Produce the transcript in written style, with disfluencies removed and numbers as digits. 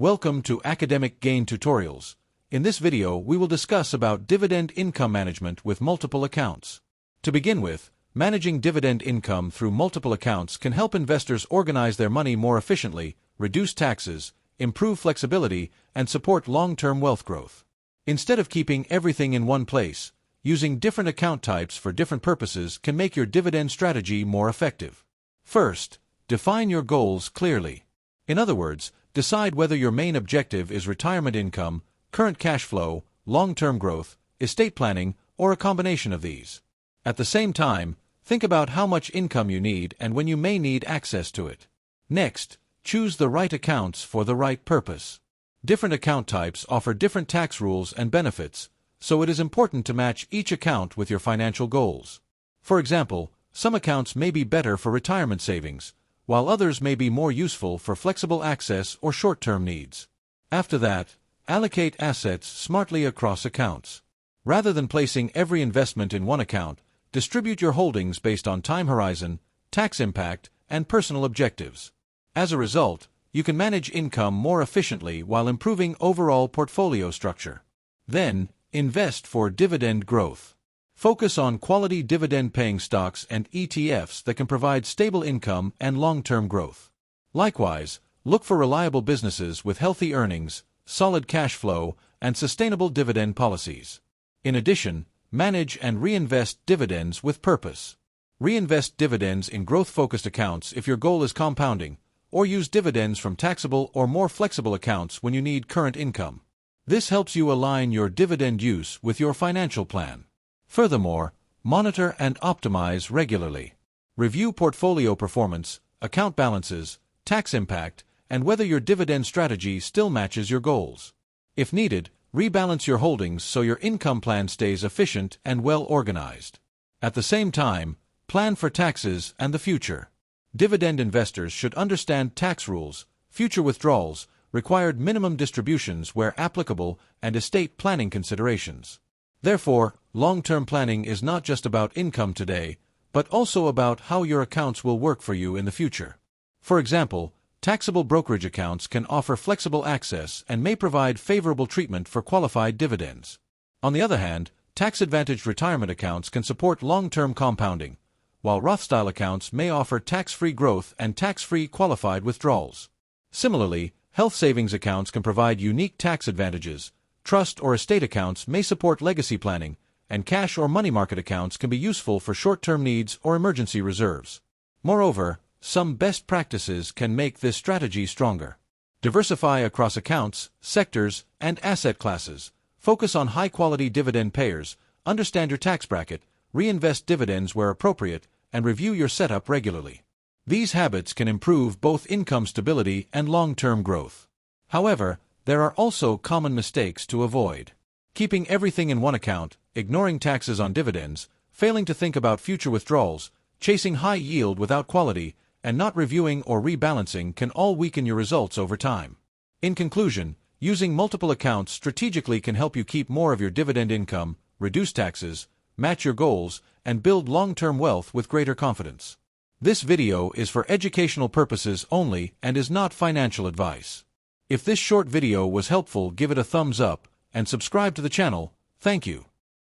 Welcome to Academic Gain Tutorials. In this video, we will discuss about dividend income management with multiple accounts. To begin with, managing dividend income through multiple accounts can help investors organize their money more efficiently, reduce taxes, improve flexibility, and support long-term wealth growth. Instead of keeping everything in one place, using different account types for different purposes can make your dividend strategy more effective. First, define your goals clearly. In other words, decide whether your main objective is retirement income, current cash flow, long-term growth, estate planning, or a combination of these. At the same time, think about how much income you need and when you may need access to it. Next, choose the right accounts for the right purpose. Different account types offer different tax rules and benefits, so it is important to match each account with your financial goals. For example, some accounts may be better for retirement savings, while others may be more useful for flexible access or short-term needs. After that, allocate assets smartly across accounts. Rather than placing every investment in one account, distribute your holdings based on time horizon, tax impact, and personal objectives. As a result, you can manage income more efficiently while improving overall portfolio structure. Then, invest for dividend growth. Focus on quality dividend-paying stocks and ETFs that can provide stable income and long-term growth. Likewise, look for reliable businesses with healthy earnings, solid cash flow, and sustainable dividend policies. In addition, manage and reinvest dividends with purpose. Reinvest dividends in growth-focused accounts if your goal is compounding, or use dividends from taxable or more flexible accounts when you need current income. This helps you align your dividend use with your financial plan. Furthermore, monitor and optimize regularly. Review portfolio performance, account balances, tax impact, and whether your dividend strategy still matches your goals. If needed, rebalance your holdings so your income plan stays efficient and well organized. At the same time, plan for taxes and the future. Dividend investors should understand tax rules, future withdrawals, required minimum distributions where applicable, and estate planning considerations. Therefore, long-term planning is not just about income today, but also about how your accounts will work for you in the future. For example, taxable brokerage accounts can offer flexible access and may provide favorable treatment for qualified dividends. On the other hand, tax-advantaged retirement accounts can support long-term compounding, while Roth-style accounts may offer tax-free growth and tax-free qualified withdrawals. Similarly, health savings accounts can provide unique tax advantages. Trust or estate accounts may support legacy planning, and cash or money market accounts can be useful for short-term needs or emergency reserves. Moreover, some best practices can make this strategy stronger. Diversify across accounts, sectors, and asset classes. Focus on high-quality dividend payers, understand your tax bracket, reinvest dividends where appropriate, and review your setup regularly. These habits can improve both income stability and long-term growth. However, there are also common mistakes to avoid. Keeping everything in one account, ignoring taxes on dividends, failing to think about future withdrawals, chasing high yield without quality, and not reviewing or rebalancing can all weaken your results over time. In conclusion, using multiple accounts strategically can help you keep more of your dividend income, reduce taxes, match your goals, and build long-term wealth with greater confidence. This video is for educational purposes only and is not financial advice. If this short video was helpful, give it a thumbs up and subscribe to the channel. Thank you.